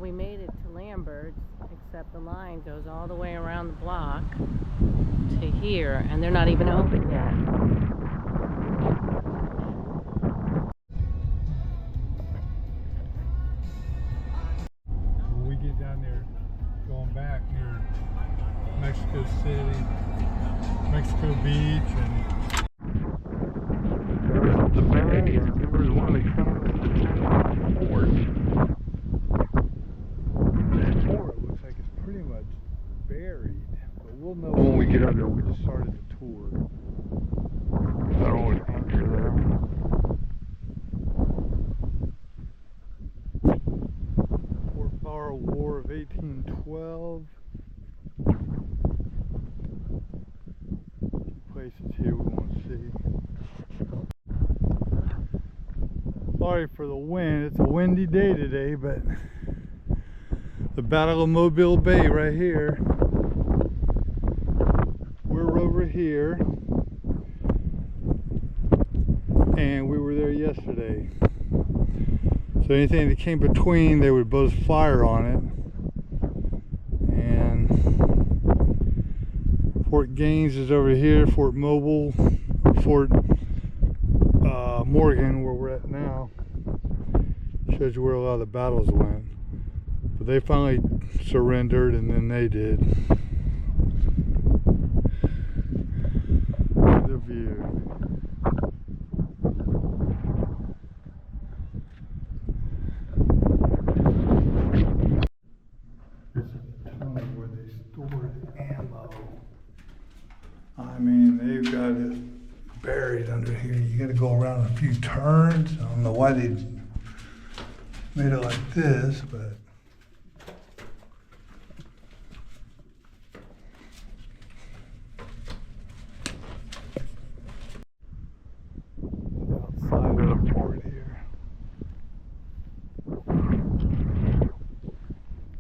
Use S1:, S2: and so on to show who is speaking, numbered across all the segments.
S1: we made it to Lamberts, except the line goes all the way around the block to here, and they're not even open yet.
S2: When we get down there, going back near Mexico City, Mexico Beach, and the bay, and there was one that came up to the fort. That fort looks like it's pretty much buried, but we'll know when we get up there. We just started the tour. I don't know what anchor there. Fort Power War of 1812. Places here we want to see. Sorry for the wind, it's a windy day today, but the Battle of Mobile Bay right here. We're over here, and we were there yesterday. So anything that came between, they would buzz fire on it. And Fort Gaines is over here, Fort Mobile, Fort Morgan, where we're at now. Shows you where a lot of the battles went. But they finally surrendered, and then they did. The view. This is the tunnel where they stored ammo. I mean, they've got it buried under here. You got to go around a few turns. I don't know why they made it like this, but outside of the port here.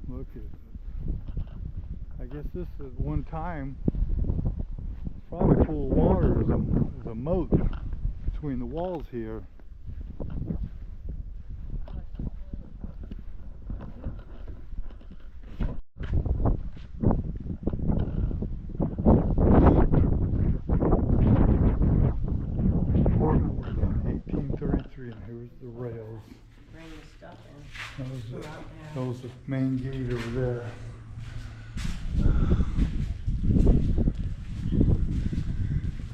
S2: Look at it. I guess this at one time probably full of water. There's a moat between the walls here. Fort Morgan, 1833, and here's the rails.
S1: Bring the stuff in.
S2: That was the main gate over there.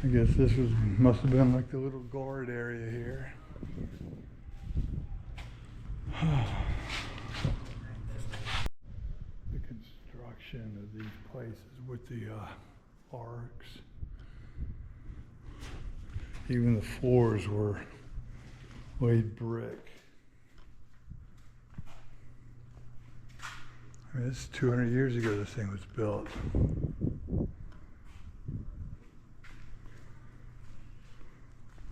S2: I guess this must have been like the little guard area here. The construction of these places with the arcs. Even the floors were laid brick. I mean, it's 200 years ago this thing was built.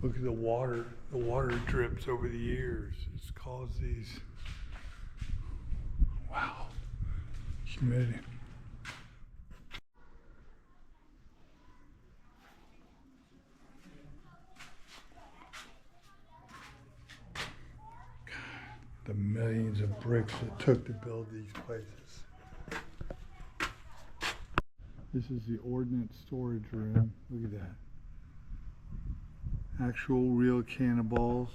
S2: Look at the water drips over the years. It's caused these, wow, humidity. God, the millions of bricks it took to build these places. This is the ordnance storage room. Look at that. Actual real cannonballs.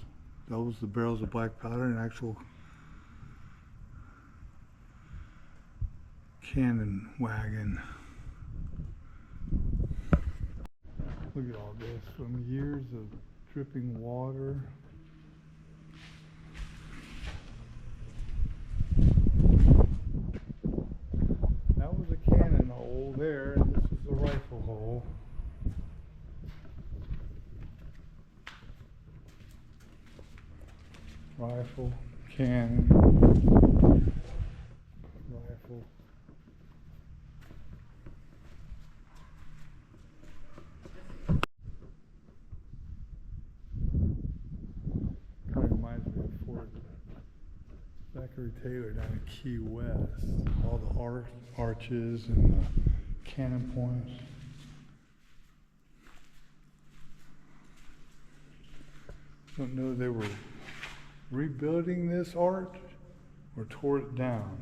S2: Those the barrels of black powder and actual cannon wagon. Look at all this from years of dripping water. That was a cannon hole there, and this is the rifle hole. Rifle, cannon, rifle. Kind of reminds me of Fort Zachary Taylor down in Key West. All the arches and the cannon points. Don't know they were rebuilding this arch or tore it down.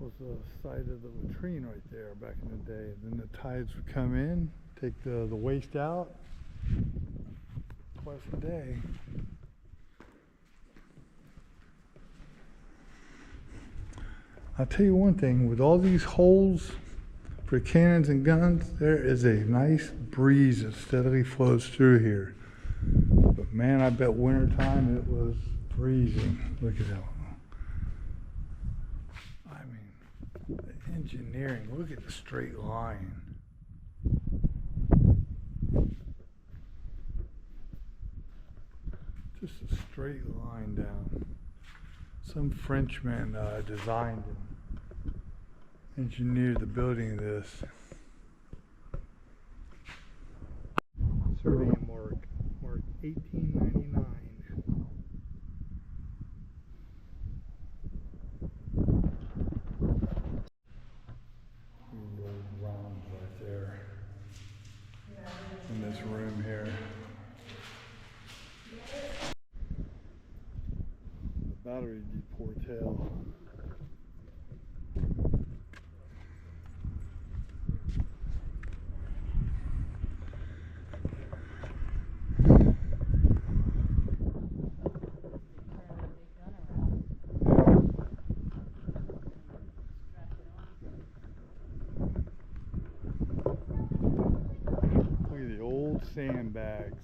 S2: was the site of the latrine right there back in the day. Then the tides would come in, take the waste out twice a day. I'll tell you one thing, with all these holes for cannons and guns, there is a nice breeze that steadily flows through here. But man, I bet wintertime it was freezing. Look at that. I mean, the engineering, look at the straight line. Just a straight line down. Some Frenchman designed and engineered the building of this. Surveying mark 1899. Round right there in this room here. The battery deportel. Look at the old sandbags.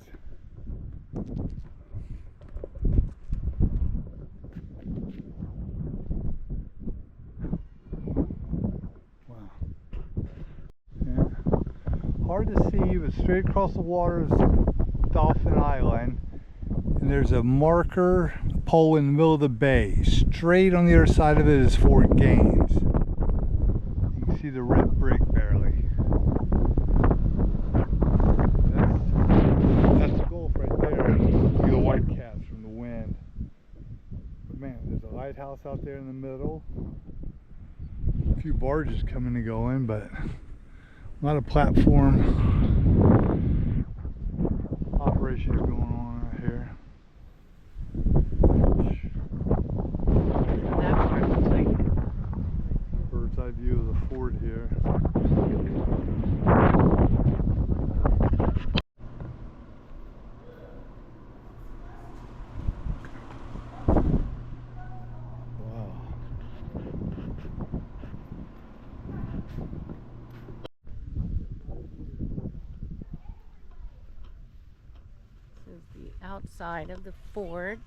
S2: Wow. Yeah. Hard to see, but straight across the water is Dolphin Island. And there's a marker pole in the middle of the bay. Straight on the other side of it is Fort Gaines. You can see the red brick barely. That's the Gulf right there. Look at the white caps from the wind. But man, there's a lighthouse out there in the middle. A few barges coming and going, but a lot of platform operations going on right here.
S1: That part looks like
S2: Bird's eye view of the fort here. Wow.
S1: this is the outside of the fort.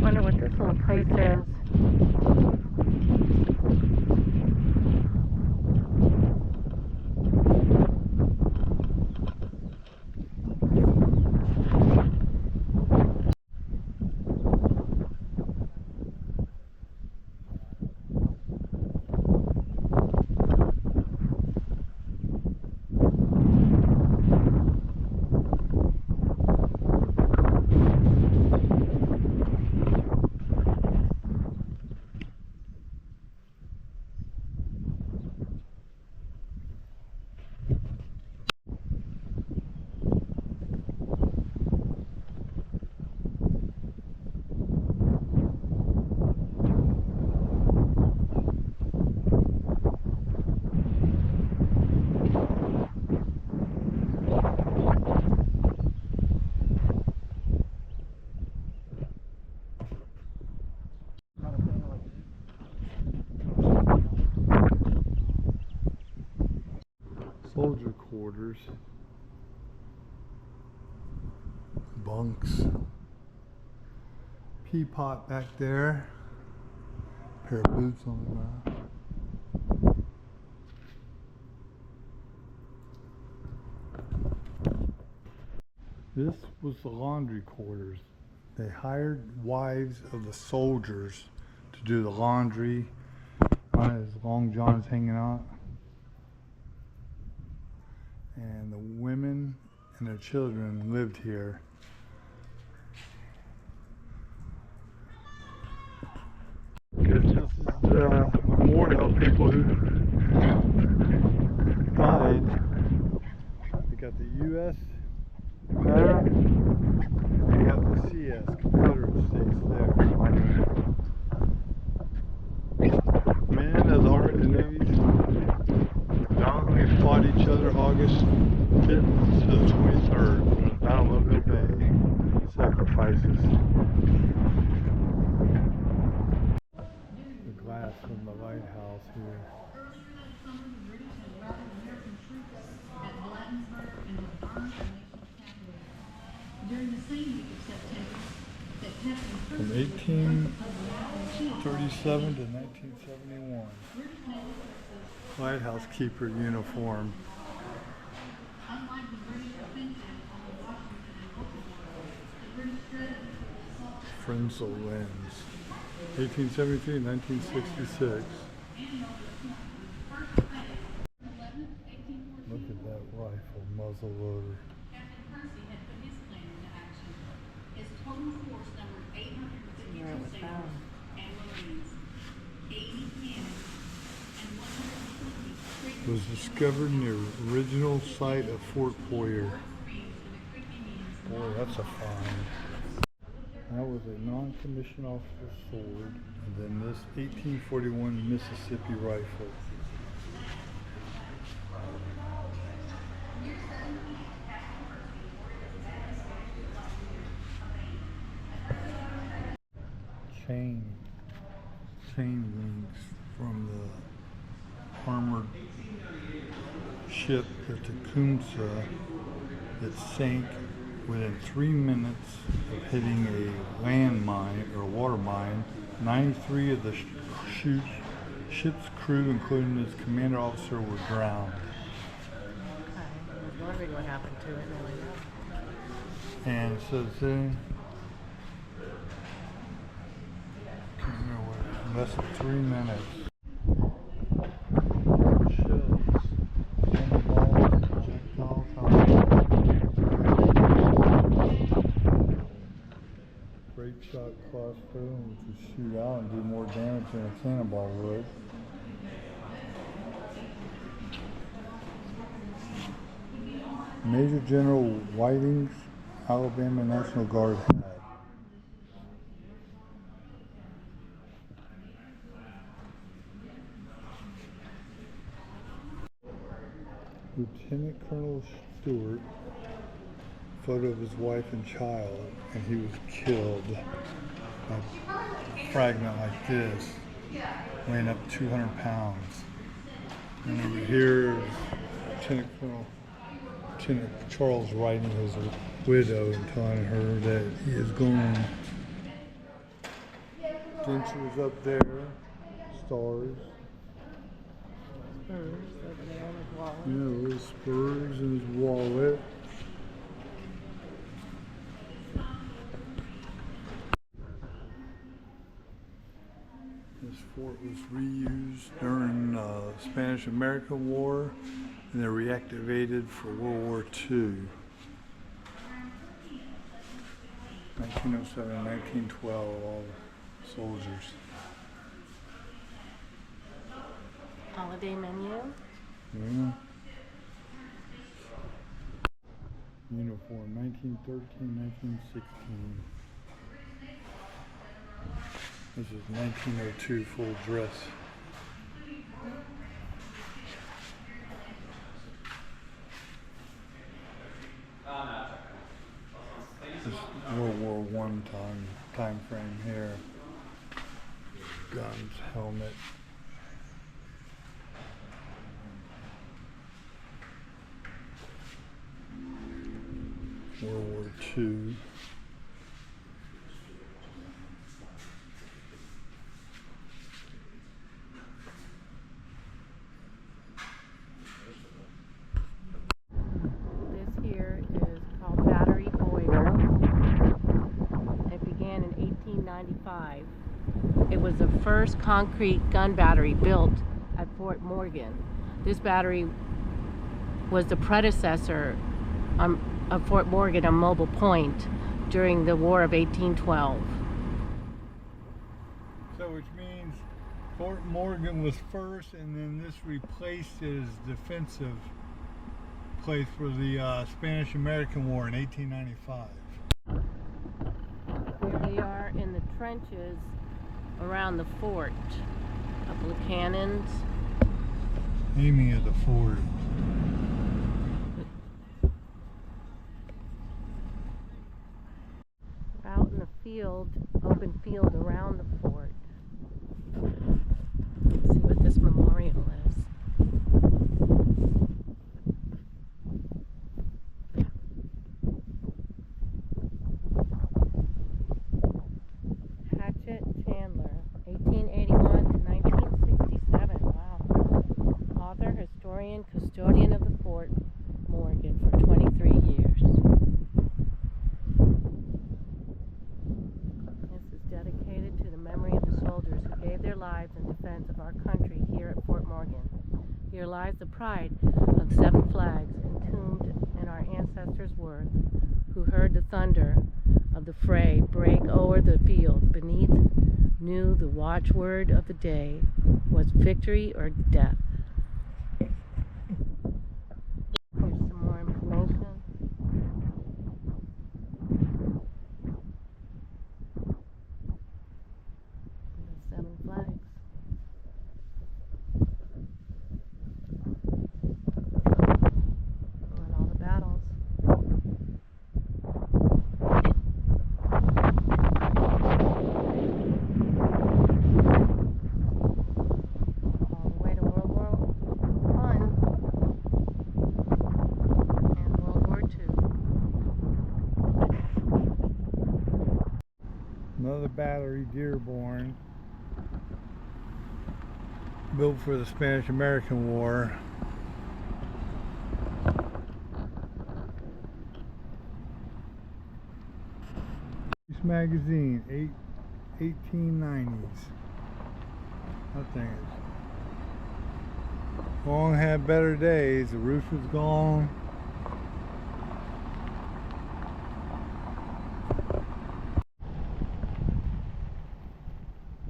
S1: Wonder what this little place is. Soldier quarters, bunks, pea pot back there, pair of boots on the ground. This was the laundry quarters.
S2: They hired wives of the soldiers to do the laundry as Long John's hanging out. And the women and their children lived here. This is the memorial of people who died. We got the U.S. there. We got the CS, Confederate States there. Men of the Army and Navy valiantly fought each other August 5th to the 23rd in the Battle of the Bay. Sacrifices. The glass from the lighthouse here.
S3: During the same week of September, that happened
S2: From 1837 to 1971. Lighthouse keeper uniform.
S3: unlike the British offensive on Washington and Baltimore, the British strategy assault
S2: Frenzel lens. 1873, 1966. Look at that rifle muzzle loader.
S3: Captain Percy had put his plan into action. His total force numbered 852 sailors and marines, 80 cannon, and 120
S2: It was discovered near the original site of Fort Boyer. Boy, that's a find. That was a non-commissioned officer's sword, and then this 1841 Mississippi rifle. Chain links from the armored ship, the Tecumseh, that sank within 3 minutes of hitting a landmine or water mine. 93 of the ship's crew, including its commander officer, were drowned.
S1: Okay. I was wondering what happened to it.
S2: And it says less than 3 minutes. Shells, cannonballs, projectile grape shot crossbow, which would shoot out and do more damage than a cannonball would. Major General Whiting's Alabama National Guard hat. Lieutenant Colonel Stewart, photo of his wife and child, and he was killed. A fragment like this, weighing up 200 pounds. And over here is Lieutenant Charles writing his widow and telling her that he is gone. Dentures up there, stars.
S1: Spurs over there on his wallet.
S2: Yeah, little spurs in his wallet. This fort was reused during the Spanish-American War, and they're reactivated for World War II. 1907, 1912, all the soldiers.
S1: Holiday menu.
S2: Yeah. Uniform, 1913, 1916. This is 1902 full dress. This is World War I time frame here. Guns, helmet. World War II.
S1: This here is called battery boiler. It was the first concrete gun battery built at Fort Morgan. This battery was the predecessor of Fort Morgan, a mobile point, during the War of 1812.
S2: So which means Fort Morgan was first, and then this replaced it as defensive place for the Spanish-American War in 1895.
S1: Here they are in the trenches around the fort. A couple of cannons.
S2: Aiming at the fort.
S1: Out in the field, open field around the fort. Let's see what this memorial is. Hatchet Chandler, 1881 to 1967. Wow. Author, historian, custodian of the Fort Morgan for 23 years. This is dedicated to the memory of the soldiers who gave their lives in defense of our country here at Fort Morgan. Here lies the pride of 7 flags entombed in our ancestors' worth, who heard the thunder of the fray break o'er the field beneath, knew the watchword of the day was victory or death. Here's some more information. The 7 flags. And all the battles. All the way to World War I and World War II.
S2: Another battery, Dearborn, built for the Spanish-American War. This magazine, 1890s. That thing is long had better days. The roof was gone.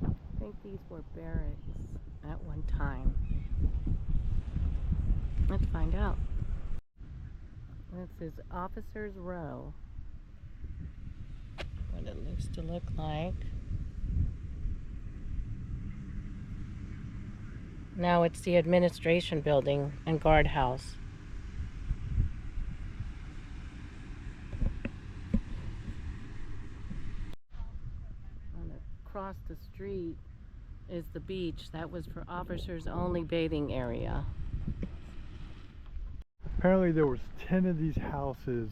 S1: I think these were barracks at one time. Let's find out. This is Officers Row. What it looks to look like. Now it's the administration building and guardhouse. And across the street is the beach. That was for officers only bathing area.
S2: Apparently there was 10 of these houses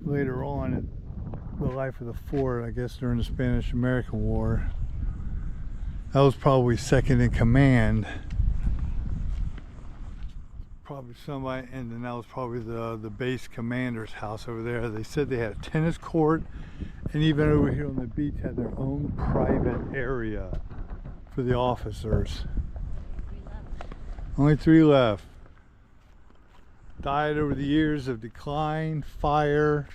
S2: later on in the life of the fort, I guess during the Spanish-American War. That was probably second in command. Probably somebody, and then that was probably the base commander's house over there. They said they had a tennis court, and even over here on the beach had their own private area for the officers. Only 3 left. Died over the years of decline, fire,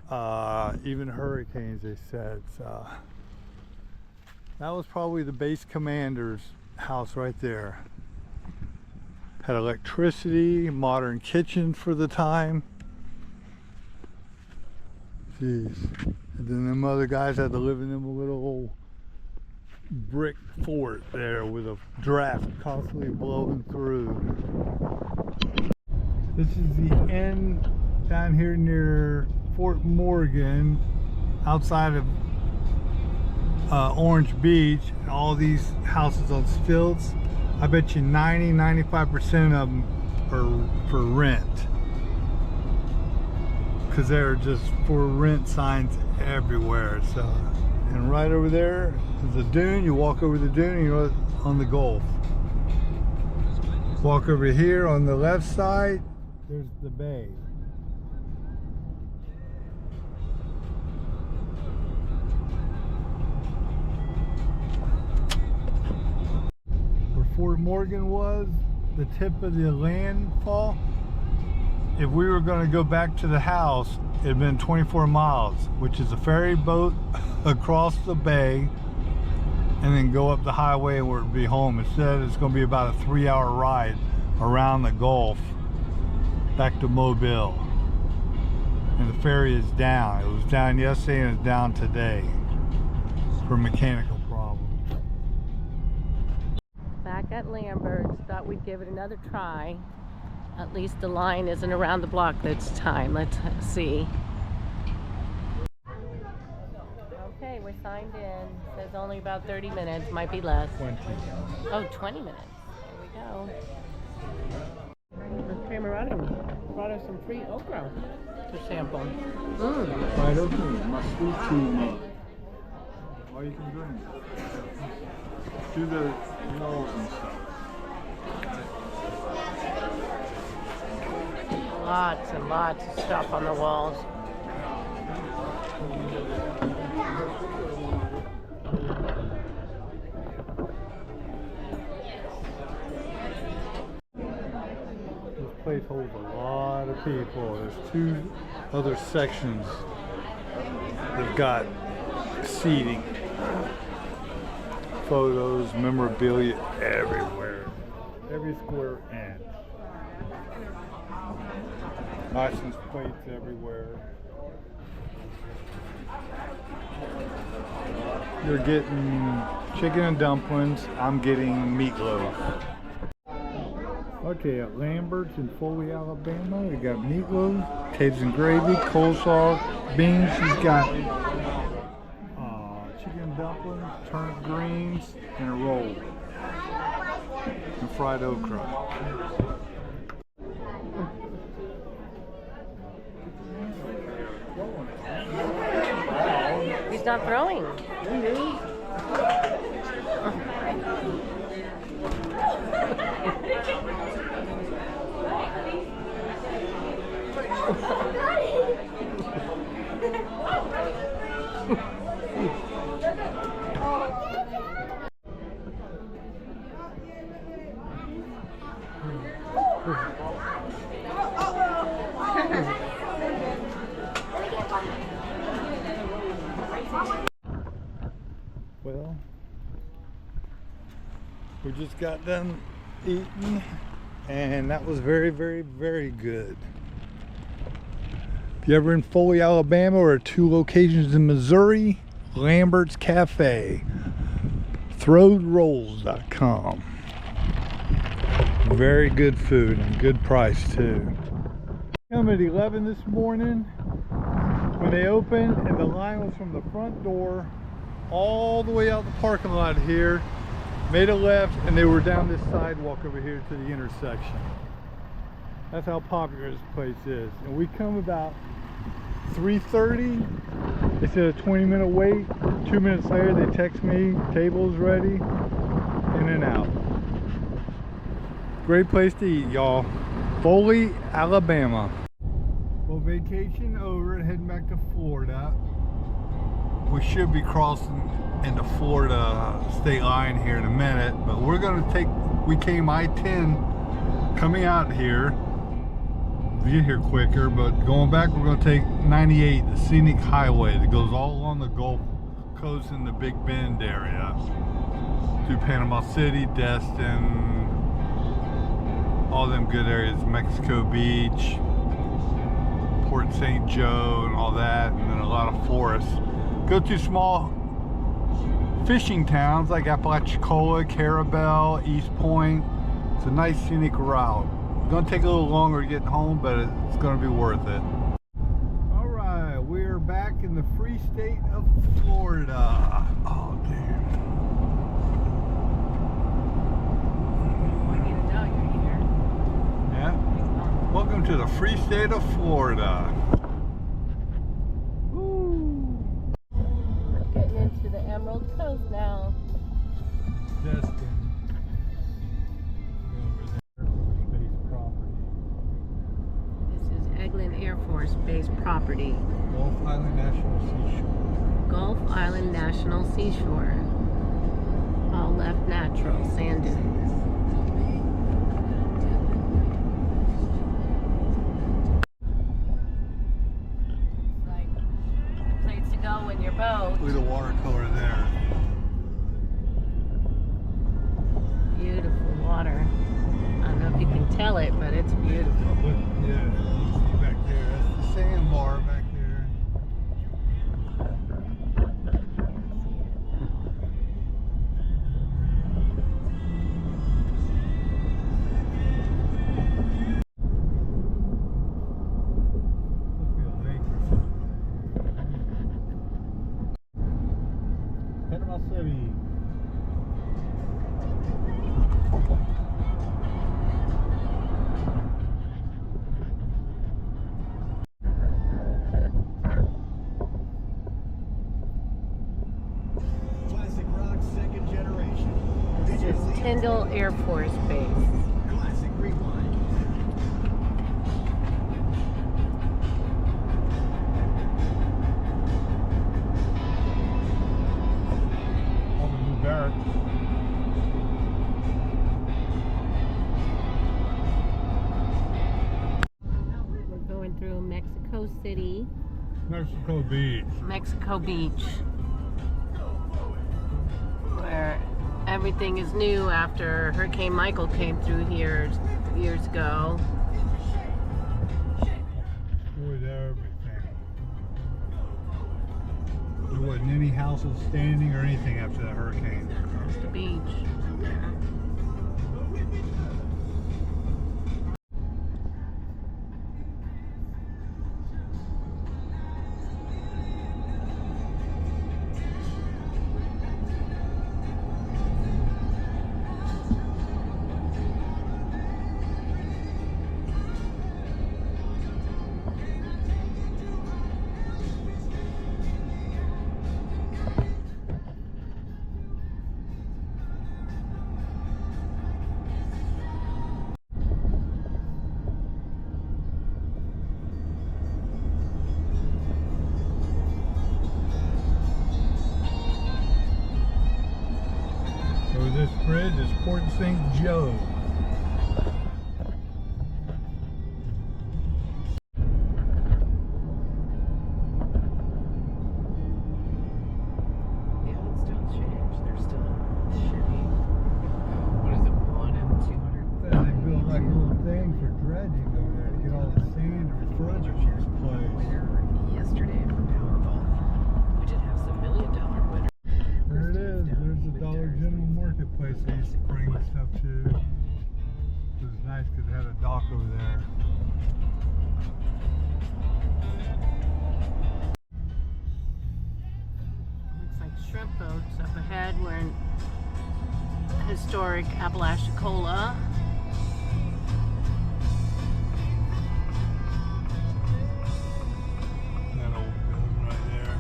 S2: even hurricanes, they said. So that was probably the base commander's house right there. Had electricity, modern kitchen for the time. Jeez. And then them other guys had to live in them little old brick fort there with a draft constantly blowing through. This is the end down here near Fort Morgan, outside of Orange Beach, and all these houses on stilts. I bet you 90-95% of them are for rent, because there are just for rent signs everywhere. So, and right over there is a dune. You walk over the dune and you're on the Gulf. Walk over here on the left side, there's the bay. Fort Morgan was, the tip of the landfall. If we were going to go back to the house, it had been 24 miles, which is a ferry boat across the bay and then go up the highway and we'd be home. Instead, it's going to be about a 3-hour ride around the Gulf back to Mobile. And the ferry is down. It was down yesterday and it's down today for mechanical problems.
S1: Back at Lamberts, thought we'd give it another try. At least the line isn't around the block this time. Let's see. Okay, we're signed in. Says only about 30 minutes, might be less.
S2: 20.
S1: Oh, 20 minutes. There we go. Miss Camerata brought us some free okra to sample.
S2: Fried okra, mustard tea. All you can drink. Do the rolls and stuff.
S1: Lots and lots of stuff on the walls.
S2: This place holds a lot of people. There's 2 other sections that got seating. Photos, memorabilia everywhere. Every square inch. License plates everywhere. You're getting chicken and dumplings. I'm getting meatloaf. Okay, at Lamberts in Foley, Alabama, we got meatloaf, potatoes and gravy, coleslaw, beans. She's got chicken and dumplings, turnip greens, and a roll, and fried okra.
S1: He's not throwing.
S2: Well, we just got done eating, and that was very, very, very good. If you're ever in Foley, Alabama, or at 2 locations in Missouri, Lamberts Cafe, throwedrolls.com. Very good food and good price too. Come at 11 this morning when they opened, and the line was from the front door all the way out the parking lot here, made a left, and they were down this sidewalk over here to the intersection. That's how popular this place is. And we come about 3:30. They said a 20-minute wait. 2 minutes later, they text me, table's ready, in and out. Great place to eat, y'all. Foley, Alabama. Well, vacation over, heading back to Florida. We should be crossing into Florida state line here in a minute, but we're going to we came I-10 coming out here to get here quicker, but going back we're going to take 98, the scenic highway that goes all along the Gulf Coast in the Big Bend area through Panama City, Destin, all them good areas, Mexico Beach, Port St. Joe and all that, and then a lot of forests. Go to small fishing towns like Apalachicola, Carabel, East Point. It's a nice scenic route. It's going to take a little longer to get home, but it's going to be worth it. All right, we're back in the free state of Florida. Oh, damn. Yeah. Welcome to the free state of Florida.
S1: Getting into the Emerald Coast now.
S2: Destin. Over there, base property.
S1: This is Eglin Air Force Base property.
S2: Gulf Island National Seashore.
S1: Gulf Island National Seashore. All left natural, sand dunes. tell it, but it's beautiful.
S2: Look, yeah, you see back there. That's the sandbar back there. Must be a lake or something. Panama City.
S4: Classic rock, second generation.
S1: This is Tyndall Air Force Base.
S4: Classic rewind.
S2: All the new barracks.
S1: We're going through Mexico City,
S2: Mexico Beach.
S1: Mexico Beach, where everything is new after Hurricane Michael came through here years ago.
S2: Destroyed everything. There wasn't any houses standing or anything after that hurricane.
S1: There's the beach.
S2: So this bridge is Port St. Joe.
S5: Yeah, it's still changed. They're still shitty. What is it, 1 and 200?
S2: Then they built like a little thing for dredging over there to get all the sand or furniture to this place.
S5: Winner yesterday from Powerball. We did have some $1 million winner.
S2: There it is. There's the Dollar General Marketplace they used to bring stuff to. It was nice because it had a dock over there.
S1: Looks like shrimp boats up ahead. We're in historic Apalachicola.
S2: That old building right there.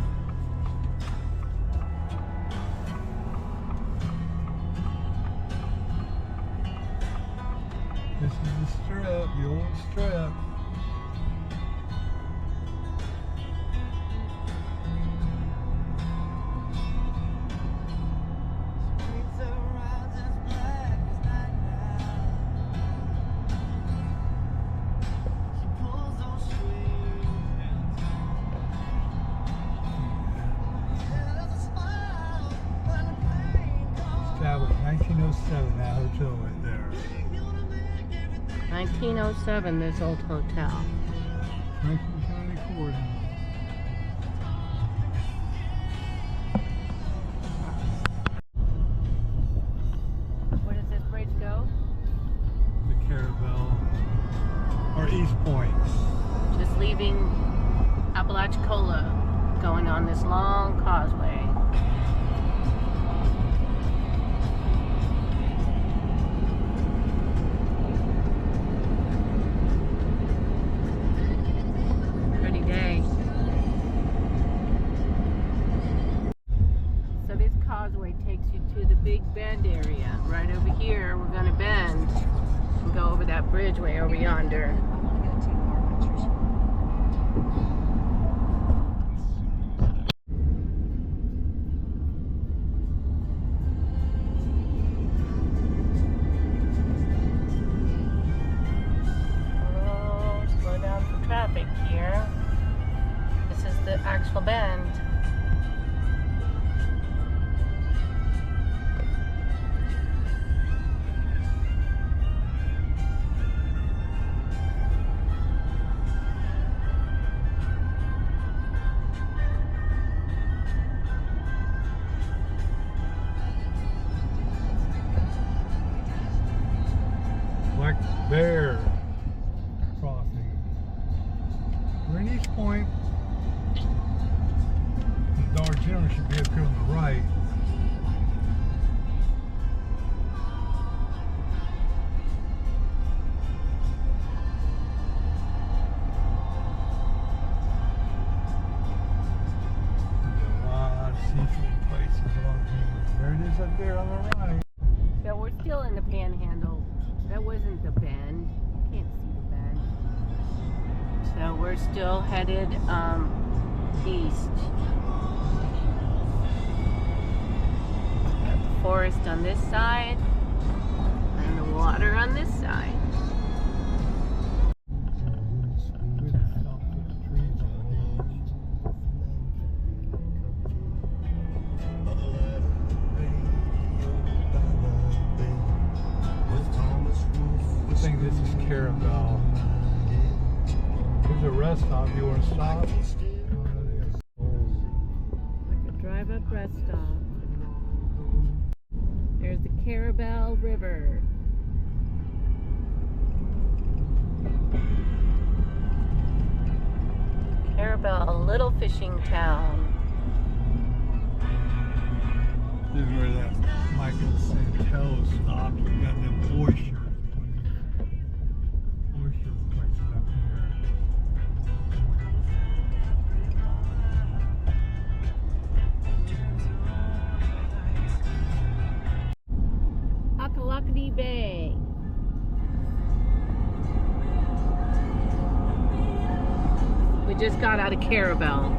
S2: This is the strip, the old strip. Established 1907, that hotel right there.
S1: 1907, this old hotel.
S2: 1974 now.
S1: Where does this bridge go?
S2: The Caravel. Or East Point.
S1: Just leaving Apalachicola, going on this long causeway. Pretty day. So this causeway takes you to the Big Bend area. Right over here, we're gonna bend and go over that bridge way over yonder. Oh, slow down for traffic here. This is the actual bend.
S2: Chinese Point. The Dollar General should be up here on the right. There's a lot of seafood places along here. There it is up there on the right.
S1: So we're still in the Panhandle. That wasn't the bend. You can't see the bend. So we're still headed east. Got the forest on this side and the water on this side.
S2: I think this is Caravel. There's a rest stop. You want to stop?
S1: Like a drive-up rest stop. There's the Caravel River. Caravel, a little fishing town.
S2: This is where that Michael Santel stopped. We got them oyster places up here.
S1: Ockalockaty Bay. We just got out of Caravel.